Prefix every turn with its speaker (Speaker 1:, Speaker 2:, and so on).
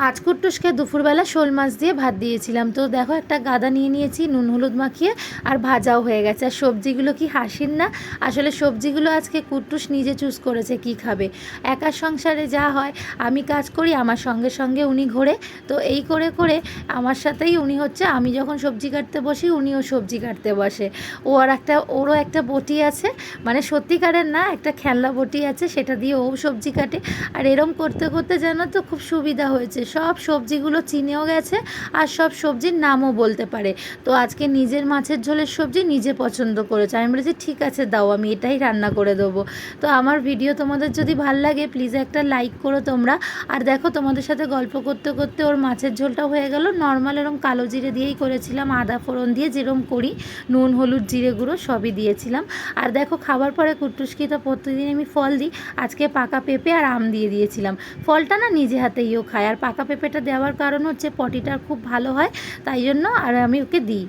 Speaker 1: আজ কুট্টুসকে দুপুরবেলা শোল মাছ দিয়ে ভাত দিয়েছিলাম। তো দেখো একটা গাদা নিয়ে নিয়েছি নুন হলুদ মাখিয়ে, আর ভাজাও হয়ে গেছে। আর সবজিগুলো কি হাসির না! আসলে সবজিগুলো আজকে কুট্টুস নিজে চুজ করেছে কি খাবে। একার সংসারে যা হয়, আমি কাজ করি, আমার সঙ্গে সঙ্গে উনি ঘোরে। তো এই করে করে আমার সাথেই উনি হচ্ছে, আমি যখন সবজি কাটতে বসি উনিও সবজি কাটতে বসে। ওরও একটা বটি আছে, মানে সত্যিকারের না, একটা খেলনা বটি আছে, সেটা দিয়ে ও সবজি কাটে। আর এরম করতে করতে জানো তো খুব সুবিধা হয়েছে, সব সবজিগুলো চিনেও গেছে আর সব সবজির নামও বলতে পারে। তো আজকে নিজের মাছের ঝোলের সবজি নিজে পছন্দ করেছে। আমি বলেছি ঠিক আছে দাও, আমি এটাই রান্না করে দেবো। তো আমার ভিডিও তোমাদের যদি ভাল লাগে প্লিজ একটা লাইক করো তোমরা। আর দেখো তোমাদের সাথে গল্প করতে করতে ওর মাছের ঝোলটা হয়ে গেল। নর্মাল এরম কালো জিরে দিয়েই করেছিলাম, আদা ফোড়ন দিয়ে যেরম করি, নুন হলুদ জিরে গুঁড়ো সবই দিয়েছিলাম। আর দেখো খাবার পরে কুট্টুসকে তো প্রতিদিন আমি ফল দিই, আজকে পাকা পেঁপে আর আম দিয়ে দিয়েছিলাম। ফলটা না নিজে হাতেইও খায়, আর পাকা পেঁপেটা দেওয়ার কারণ হচ্ছে পটিটা খুব ভালো হয়, তাই জন্য আর আমি ওকে দিই।